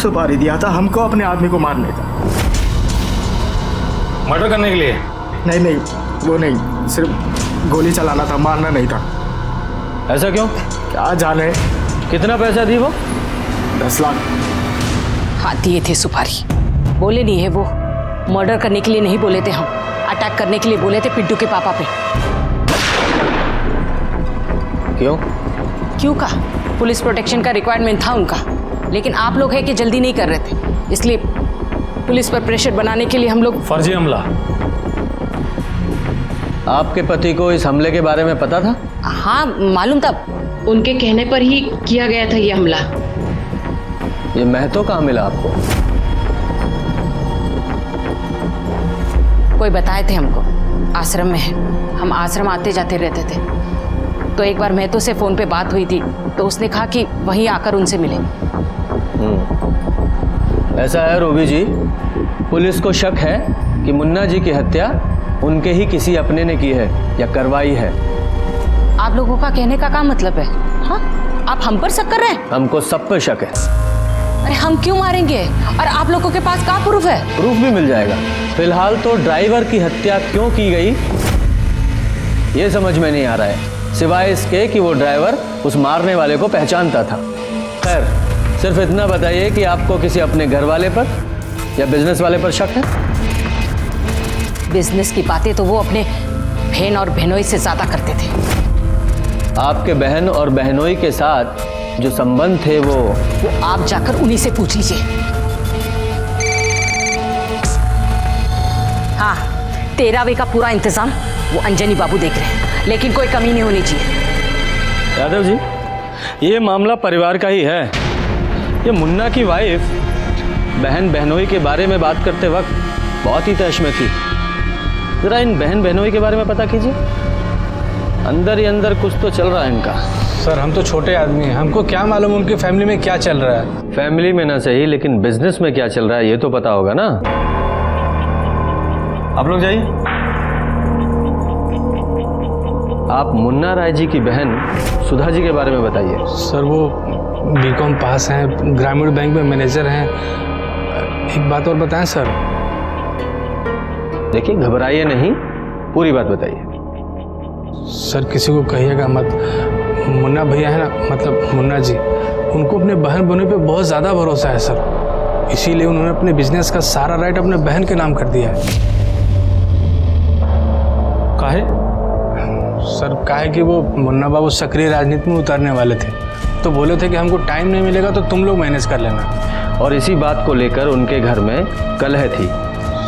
सुपारी दिया था हमको अपने आदमी को मारने का। मर्डर करने के लिए? नहीं नहीं, वो नहीं, सिर्फ गोली चलाना था, मारना नहीं था। ऐसा क्यों? क्या जाने। कितना पैसा दी वो? 10 लाख। हाँ दिए थे सुपारी। बोले नहीं है वो, मर्डर करने के लिए नहीं बोले थे हम, अटैक करने के लिए बोले थे पिंटू के पापा पे। क्यों? क्यों का? पुलिस प्रोटेक्शन का रिक्वायरमेंट था उनका, लेकिन आप लोग है कि जल्दी नहीं कर रहे थे, इसलिए पुलिस पर प्रेशर बनाने के लिए हम लोग। फर्जी हमला। आपके पति को इस हमले के बारे में पता था? हाँ मालूम था, उनके कहने पर ही किया गया था ये हमला। ये महतो कहाँ मिला आपको? कोई बताए थे हमको आश्रम में है। हम आश्रम आते जाते रहते थे। तो एक बार महतो से फ़ोन पे बात हुई थी तो उसने कहा कि वहीं आकर उनसे मिले। ऐसा है रूबी जी, पुलिस को शक है कि मुन्ना जी की हत्या उनके ही किसी अपने ने की है या करवाई है। आप लोगों का कहने का क्या मतलब है? हाँ, आप हम पर शक कर रहे हैं? हमको सब पर शक है। अरे हम क्यों मारेंगे? और आप लोगों के पास क्या प्रूफ है? प्रूफ भी मिल जाएगा। फिलहाल तो ड्राइवर की हत्या क्यों की गई ये समझ में नहीं आ रहा है, सिवाय इसके कि वो ड्राइवर उस मारने वाले को पहचानता था। खैर, सिर्फ इतना बताइए कि आपको किसी अपने घर वाले पर या बिजनेस वाले पर शक है? बिजनेस की बातें तो वो अपने बहन और बहनोई से ज्यादा करते थे। आपके बहन और बहनोई के साथ जो संबंध थे वो आप जाकर उन्हीं से पूछ लीजिए। हाँ, 13वीं का पूरा इंतजाम वो अंजनी बाबू देख रहे हैं, लेकिन कोई कमी नहीं होनी चाहिए। यादव जी, ये मामला परिवार का ही है। ये मुन्ना की वाइफ बहन बहनोई के बारे में बात करते वक्त बहुत ही तैश में थी। जरा इन बहन बहनोई के बारे में पता कीजिए। अंदर ही अंदर कुछ तो चल रहा है इनका। सर, हम तो छोटे आदमी हैं, हमको क्या मालूम उनकी फैमिली में क्या चल रहा है। फैमिली में ना सही, लेकिन बिजनेस में क्या चल रहा है ये तो पता होगा ना। आप लोग जाइए। आप मुन्ना राय जी की बहन सुधा जी के बारे में बताइए। सर, वो बीकॉम पास हैं, ग्रामीण बैंक में मैनेजर हैं। एक बात और बताएं सर। देखिए, घबराइए नहीं, पूरी बात बताइए। सर, किसी को कहिएगा मत। मुन्ना भैया है ना, मतलब मुन्ना जी, उनको अपने बहन बहनों पे बहुत ज़्यादा भरोसा है सर। इसीलिए उन्होंने अपने बिजनेस का सारा राइट अपने बहन के नाम कर दिया है। काहे? सर, काहे कि वो मुन्ना बाबू सक्रिय राजनीति में उतरने वाले थे, तो बोले थे कि हमको टाइम नहीं मिलेगा तो तुम लोग मैनेज कर लेना। और इसी बात को लेकर उनके घर में कलह थी।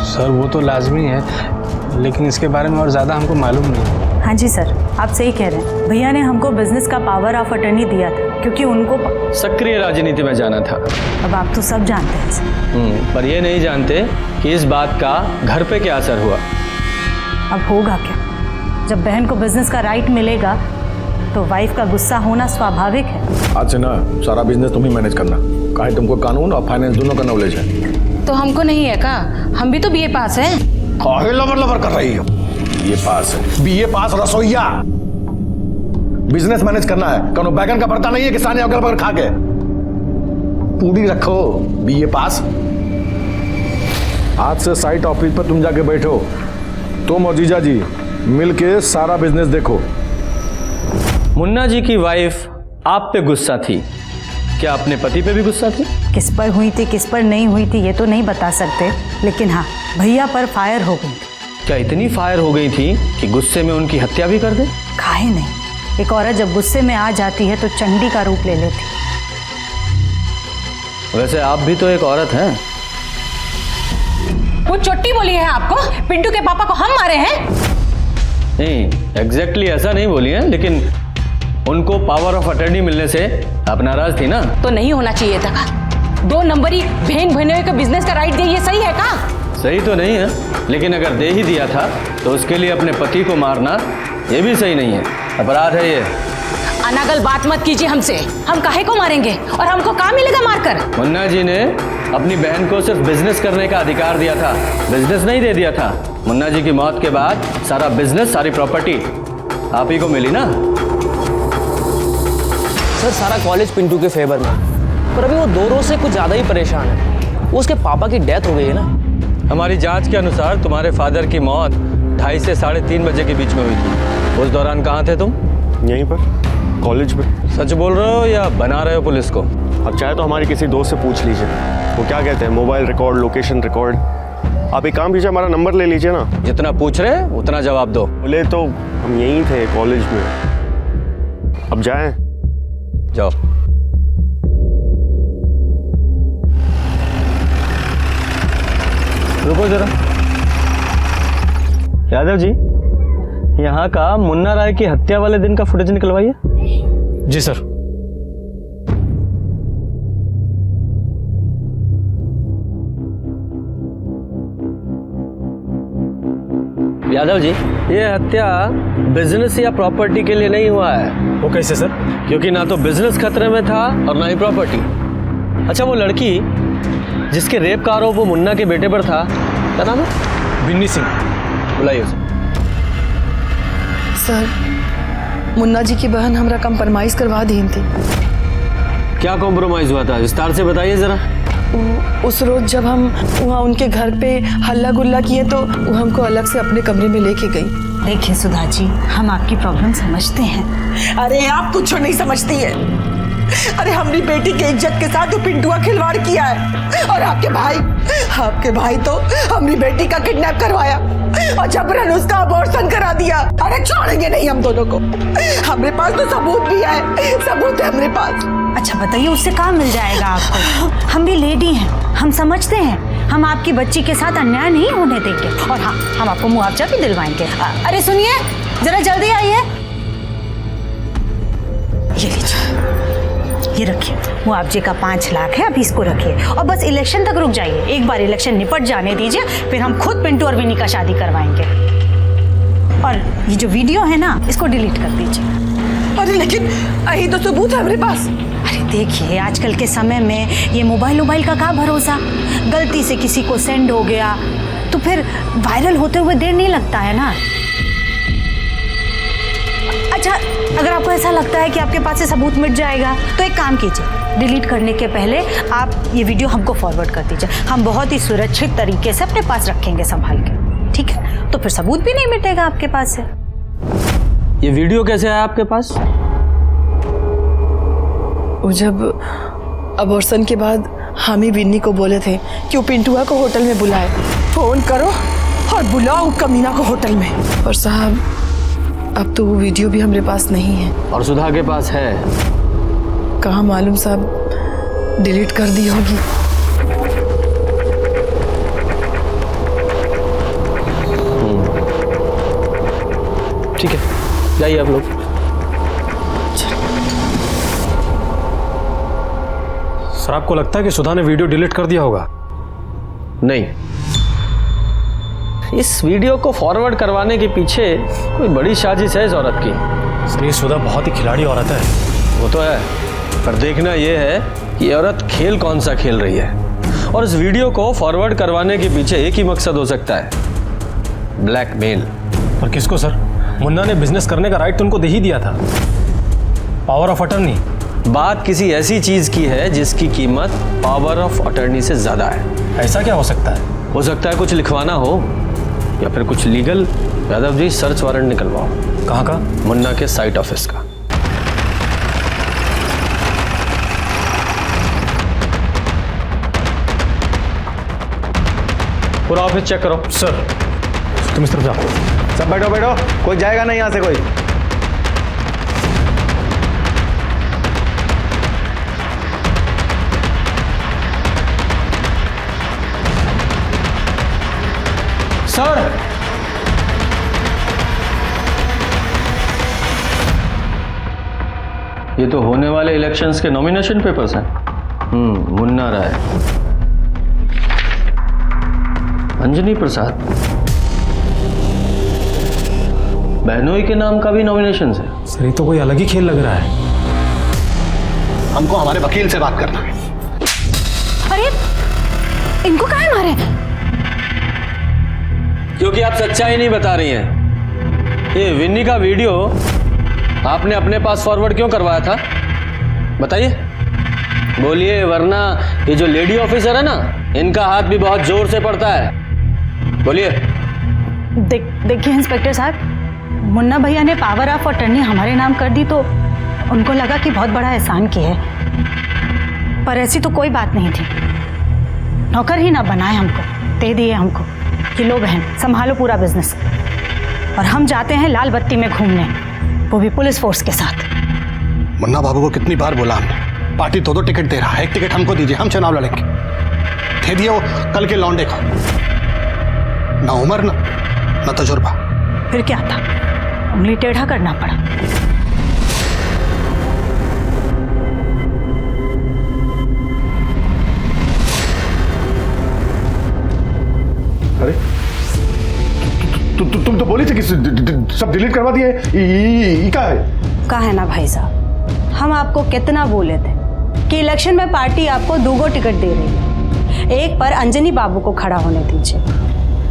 सर, वो तो लाजमी है, लेकिन इसके बारे में और ज़्यादा हमको मालूम नहीं। हाँ जी सर, आप सही कह रहे हैं। भैया ने हमको बिजनेस का पावर ऑफ अटर्नी दिया था क्योंकि उनको सक्रिय राजनीति में जाना था। अब आप तो सब जानते हैं सर। पर ये नहीं जानते कि इस बात का घर पे क्या असर हुआ। अब होगा क्या? जब बहन को बिजनेस का राइट मिलेगा तो वाइफ का गुस्सा होना स्वाभाविक है। आज से ना सारा बिजनेस तुम ही मैनेज करना। काहे तुमको कानून और फाइनेंस दोनों का नॉलेज है। तो हमको नहीं है का? हम भी तो बीए पास हैं। काहे लबर लबर कर रही हो? बीए पास है, बीए पास रसोईया। बिजनेस मैनेज करना है, कौनो बैगन का भरता नहीं है कि साने अगल बगल खा के। पूरी रखो, बीए पास। आज से साइट ऑफिस पर तुम जाके बैठो, तुम और जीजा जी मिलके सारा बिजनेस देखो। मुन्ना जी की वाइफ आप पे गुस्सा थी, क्या अपने पति पे भी गुस्सा थी? किस पर हुई थी किस पर नहीं हुई थी ये तो नहीं बता सकते, लेकिन हाँ, भैया पर फायर हो गई। क्या इतनी फायर हो गई थी कि गुस्से में उनकी हत्या भी कर दे? काहे नहीं, एक औरत जब गुस्से में आ जाती है तो चंडी का रूप ले लेती। वैसे आप भी तो एक औरत हैं। वो चोटी बोली है आपको? पिंटू के पापा को हम मारे हैं? नहीं, एग्जैक्टली ऐसा नहीं बोली है, लेकिन उनको पावर ऑफ अटर्नी मिलने से आप नाराज थी ना? तो नहीं होना चाहिए था का? 2 नंबरी बहन बहनों का बिजनेस का राइट दे, ये सही है का? सही तो नहीं है, लेकिन अगर दे ही दिया था तो उसके लिए अपने पति को मारना ये भी सही नहीं है, अपराध है ये। अनागल बात मत कीजिए हमसे। हम काहे को मारेंगे और हमको क्या मिलेगा मारकर? मुन्ना जी ने अपनी बहन को सिर्फ बिजनेस करने का अधिकार दिया था, बिजनेस नहीं दे दिया था। मुन्ना जी की मौत के बाद सारा बिजनेस, सारी प्रॉपर्टी आप ही को मिली ना। सर, सारा कॉलेज पिंटू के फेवर में, पर अभी वो 2 रोज से कुछ ज़्यादा ही परेशान है। वो उसके पापा की डेथ हो गई है ना। हमारी जांच के अनुसार तुम्हारे फादर की मौत 2:30 से 3:30 बजे के बीच में हुई थी। उस दौरान कहाँ थे तुम? यहीं पर, कॉलेज में। सच बोल रहे हो या बना रहे हो पुलिस को? अब चाहे तो हमारे किसी दोस्त से पूछ लीजिए, वो क्या कहते हैं, मोबाइल रिकॉर्ड, लोकेशन रिकॉर्ड। आप एक काम कीजिए, हमारा नंबर ले लीजिए ना। जितना पूछ रहे उतना जवाब दो। बोले तो हम यहीं थे कॉलेज में। अब जाएं? जाओ। रुको जरा। यादव जी, यहाँ का मुन्ना राय की हत्या वाले दिन का फुटेज निकलवाइए। जी सर। यादव जी, ये हत्या बिजनेस या प्रॉपर्टी के लिए नहीं हुआ है। वो कैसे सर? क्योंकि ना तो बिजनेस खतरे में था और ना ही प्रॉपर्टी। अच्छा, वो लड़की जिसके रेप का आरोप वो मुन्ना के बेटे पर था, क्या नाम है? बिन्नी सिंह। बुलाइए उसे। सर, मुन्ना जी की बहन हमरा कंप्रोमाइज करवा दी थी। क्या कॉम्प्रोमाइज हुआ था, विस्तार से बताइए जरा। उस रोज जब हम वहाँ उनके घर पे हल्ला गुल्ला किए तो वो हमको अलग से अपने कमरे में लेके गई। देखिए सुधा जी, हम आपकी प्रॉब्लम समझते हैं। अरे आप कुछ नहीं समझती है। अरे हमारी बेटी के इज्जत के साथ तो पिंटुआ खिलवाड़ किया है, और आपके भाई तो हमारी बेटी का किडनैप करवाया और जबरन उसका अबॉर्शन करा दिया। अरे छोड़ेंगे नहीं हम दोनों को। हमारे पास तो सबूत भी है, सबूत है हमारे पास। अच्छा बताइए, उससे काम मिल जाएगा आपको? हम भी लेडी हैं, हम समझते हैं। हम आपकी बच्ची के साथ अन्याय नहीं होने देंगे, और हाँ, हम आपको मुआवजा भी दिलवाएंगे। अरे सुनिए, जरा जल्दी आइए। ये लीजिए, ये रखिए, मुआवजे का 5 लाख है, अभी इसको रखिए और बस इलेक्शन तक रुक जाइए। एक बार इलेक्शन निपट जाने दीजिए, फिर हम खुद पिंटू और विनी का शादी करवाएंगे। और ये जो वीडियो है ना, इसको डिलीट कर दीजिए। अरे लेकिन यही तो सबूत है हमारे पास। अरे देखिए, आजकल के समय में ये मोबाइल का क्या भरोसा, गलती से किसी को सेंड हो गया तो फिर वायरल होते हुए देर नहीं लगता है ना। अच्छा, अगर आपको ऐसा लगता है कि आपके पास से सबूत मिट जाएगा तो एक काम कीजिए, डिलीट करने के पहले आप ये वीडियो हमको फॉरवर्ड कर दीजिए। हम बहुत ही सुरक्षित तरीके से अपने पास रखेंगे संभाल के, ठीक है? तो फिर सबूत भी नहीं मिटेगा आपके पास से। ये वीडियो कैसे आया आपके पास? वो जब अबॉर्शन के बाद हम ही विन्नी को बोले थे कि वो पिंटुआ को होटल में बुलाए। फोन करो और बुलाओ कमीना को होटल में। और साहब, अब तो वो वीडियो भी हमारे पास नहीं है। और सुधा के पास है? कहाँ मालूम साहब, डिलीट कर दी होगी। ठीक है, जाइए आप लोग। सर, आपको लगता है कि सुधा ने वीडियो डिलीट कर दिया होगा? नहीं, इस वीडियो को फॉरवर्ड करवाने के पीछे कोई बड़ी साजिश है इस औरत की। सर, ये सुधा बहुत ही खिलाड़ी औरत है। वो तो है, पर देखना यह है कि ये औरत खेल कौन सा खेल रही है। और इस वीडियो को फॉरवर्ड करवाने के पीछे एक ही मकसद हो सकता है, ब्लैकमेल। पर किसको सर? मुन्ना ने बिजनेस करने का राइट तो उनको दे ही दिया था, पावर ऑफ अटर्नी। बात किसी ऐसी चीज की है जिसकी कीमत पावर ऑफ अटर्नी से ज्यादा है। ऐसा क्या हो सकता है? हो सकता है कुछ लिखवाना हो या फिर कुछ legal. Yadav ji, search warrant निकलवाओ। कहाँ का? मुन्ना के साइट ऑफिस का। पूरा ऑफिस चेक करो। सर, तुम इस तरफ जाओ। सब बैठो बैठो, कोई जाएगा नहीं यहाँ से कोई। सर, ये तो होने वाले इलेक्शंस के नॉमिनेशन पेपर्स हैं। मुन्ना राय, अंजनी प्रसाद, बहनोई के नाम का भी नॉमिनेशन है। सर, ये तो कोई अलग ही खेल लग रहा है। हमको हमारे वकील से बात करना है। अरे इनको काहे मारे? क्योंकि आप सच्चाई नहीं बता रही हैं। ये विन्नी का वीडियो आपने अपने पास फॉरवर्ड क्यों करवाया था, बताइए, बोलिए, वरना ये जो लेडी ऑफिसर है ना, इनका हाथ भी बहुत जोर से पड़ता है। बोलिए। देखिए इंस्पेक्टर साहब, मुन्ना भैया ने पावर ऑफ अटर्नी हमारे नाम कर दी तो उनको लगा कि बहुत बड़ा एहसान किया है, पर ऐसी तो कोई बात नहीं थी। नौकर ही ना बनाए हमको, दे दिए हमको कि लो बहन संभालो पूरा बिजनेस, और हम जाते हैं लाल बत्ती में घूमने, वो भी पुलिस फोर्स के साथ। मुन्ना बाबू को कितनी बार बोला हमने, पार्टी 2-2 टिकट दे रहा है, 1 टिकट हमको दीजिए, हम चुनाव लड़ेंगे। दे दिए वो कल के लौंडे को। ना उम्र ना तजुर्बा। फिर क्या था, उंगली टेढ़ा करना पड़ा। अरे तुम तो बोली थी कि सब डिलीट करवा दिए। क्या है? कहा है ना भाई साहब, हम आपको कितना बोले थे कि इलेक्शन में पार्टी आपको 2 टिकट दे रही है, एक पर अंजनी बाबू को खड़ा होने दीजिए।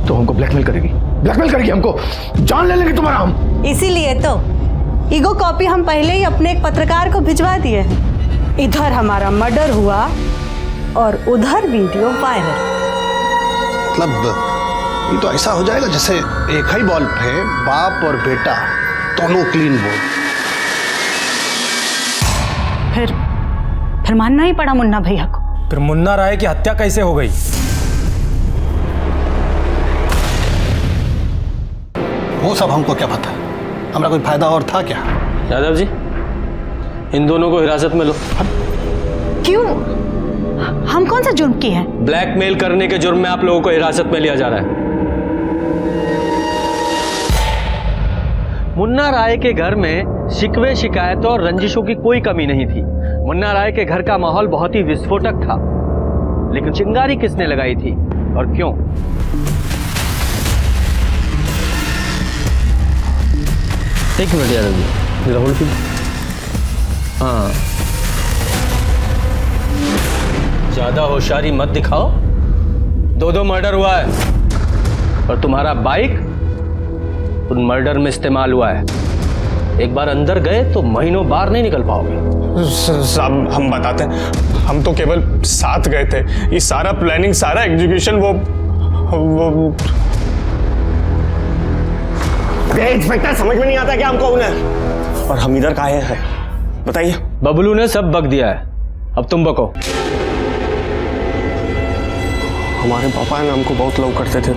तो हमको ब्लैकमेल करेगी, हमको जान ले लेंगे तुम्हारा हम। इसीलिए तो ईगो कॉपी हम पहले ही अपने एक पत्रकार को भिजवा दिए हैं। इधर हमारा मर्डर हुआ और उधर वीडियो वायरल। मतलब ये तो ऐसा हो जाएगा जैसे एक ही बॉल पे बाप और बेटा दोनों क्लीन बोल। फिर मानना ही पड़ा मुन्ना भैया को। फिर मुन्ना राय की हत्या कैसे हो गई? वो सब हमको क्या पता, हमारा कोई फायदा और था क्या? यादव जी, इन दोनों को हिरासत में लो। क्यों? हम कौन सा जुर्म किए हैं? ब्लैकमेल करने के जुर्म में आप लोगों को हिरासत में लिया जा रहा है। मुन्ना राय के घर में शिकवे शिकायतों और रंजिशों की कोई कमी नहीं थी। मुन्ना राय के घर का माहौल बहुत ही विस्फोटक था, लेकिन चिंगारी किसने लगाई थी और क्यों? एक मिनट यादव जी, जरा होल्ड कीजिए। हाँ, ज्यादा होशियारी मत दिखाओ। 2 मर्डर हुआ है और तुम्हारा बाइक उन मर्डर में इस्तेमाल हुआ है। एक बार अंदर गए तो महीनों बाहर नहीं निकल पाओगे। साहब हम बताते हैं, हम तो केवल साथ गए थे। ये सारा प्लानिंग, सारा एग्जीक्यूशन वो इंस्पेक्टर समझ में नहीं आता कि हम कौन है और हम इधर काहे हैं, बताइए। बबलू ने सब बक दिया है, अब तुम बको। हमारे पापा है ना हमको बहुत लव करते थे,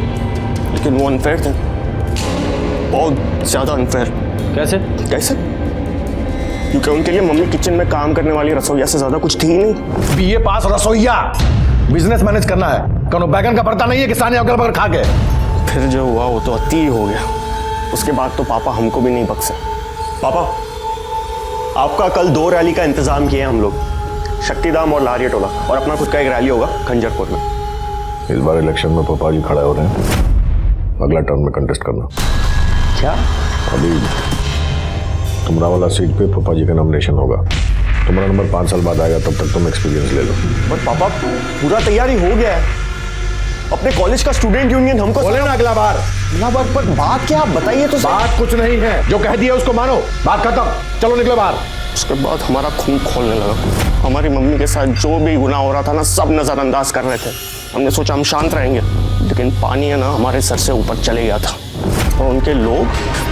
लेकिन वो अनफेयर थे, बहुत ज्यादा अनफेयर। कैसे? क्योंकि उनके लिए मम्मी किचन में काम करने वाली रसोइया से ज्यादा कुछ थी ही नहीं। बीए पास रसोइया, बिजनेस मैनेज करना है, कौन बैगन का पड़ता नहीं है कि सानी अगल बगल खा के। फिर जो हुआ वो तो अति हो गया। उसके बाद तो पापा हमको भी नहीं बख्शे। पापा, आपका कल 2 रैली का इंतजाम किया हम लोग, शक्तिधाम और लारिया टोला, और अपना खुद का एक रैली होगा खंजरपुर में। इस बार इलेक्शन में पापा जी खड़े हो रहे हैं, अगला टर्म में कंटेस्ट करना। क्या? अभी तुमरा वाला सीट पे पापा जी का नॉमिनेशन होगा। तुम्हारा नंबर 5 साल बाद आएगा, तब तक तुम एक्सपीरियंस ले लो। पर पापा पूरा तैयारी हो गया है, अपने कॉलेज का स्टूडेंट यूनियन हमको बोले ना अगला बार। पर बात क्या, आप बताइए तो। बात कुछ नहीं है, जो कह दिया उसको मानो, बात खत्म, चलो निकलो बाहर। उसके बाद हमारा खून खोलने लगा। हमारी मम्मी के साथ जो भी गुनाह हो रहा था ना, सब नजरअंदाज कर रहे थे। हमने सोचा हम शांत रहेंगे, लेकिन पानी है ना हमारे सर से ऊपर चले गया था और उनके लोग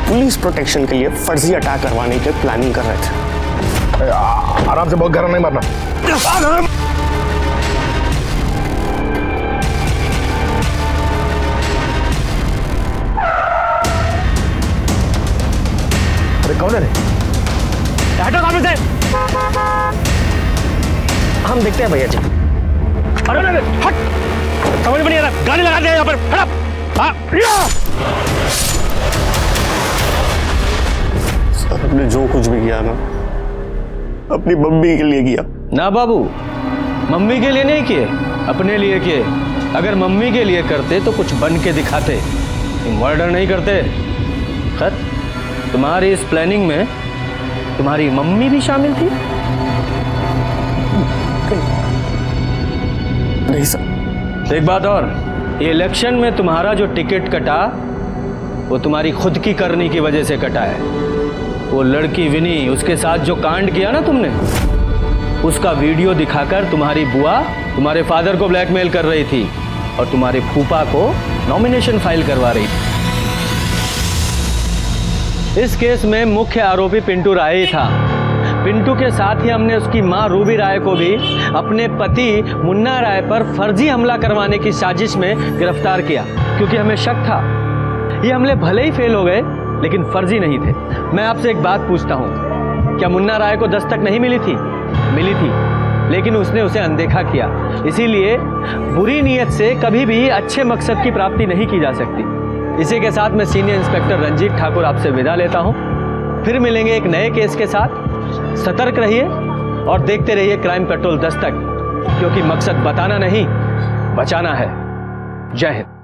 पुलिस प्रोटेक्शन के लिए फर्जी अटैक करवाने की प्लानिंग कर रहे थे। आराम से, बहुत गरम नहीं मारना। अरे कौन है रे? हटो सामने से। हम देखते हैं भैया जी। अरे हट, समझ में नहीं आ रहा, गाड़ी लगा दे यहाँ पर। सर हमने जो कुछ भी किया ना, अपनी मम्मी के लिए किया। ना बाबू, मम्मी के लिए नहीं किए, अपने लिए किए। अगर मम्मी के लिए करते तो कुछ बन के दिखाते, मर्डर नहीं करते। खैर, तुम्हारी इस प्लानिंग में तुम्हारी मम्मी भी शामिल थी? नहीं सर। एक बात और, ये इलेक्शन में तुम्हारा जो टिकट कटा वो तुम्हारी खुद की करनी की वजह से कटा है। वो लड़की विनी, उसके साथ जो कांड किया ना तुमने, उसका वीडियो दिखाकर तुम्हारी बुआ तुम्हारे फादर को ब्लैकमेल कर रही थी और तुम्हारे फूफा को नॉमिनेशन फाइल करवा रही थी। इस केस में मुख्य आरोपी पिंटू राय ही था। पिंटू के साथ ही हमने उसकी मां रूबी राय को भी अपने पति मुन्ना राय पर फर्जी हमला करवाने की साजिश में गिरफ्तार किया, क्योंकि हमें शक था ये हमले भले ही फेल हो गए लेकिन फर्जी नहीं थे। मैं आपसे एक बात पूछता हूँ, क्या मुन्ना राय को दस्तक नहीं मिली थी? मिली थी, लेकिन उसने उसे अनदेखा किया। इसीलिए बुरी नीयत से कभी भी अच्छे मकसद की प्राप्ति नहीं की जा सकती। इसी के साथ मैं सीनियर इंस्पेक्टर रंजीत ठाकुर आपसे विदा लेता हूं। फिर मिलेंगे एक नए केस के साथ। सतर्क रहिए और देखते रहिए क्राइम पेट्रोल दस्तक, क्योंकि मकसद बताना नहीं, बचाना है। जय हिंद।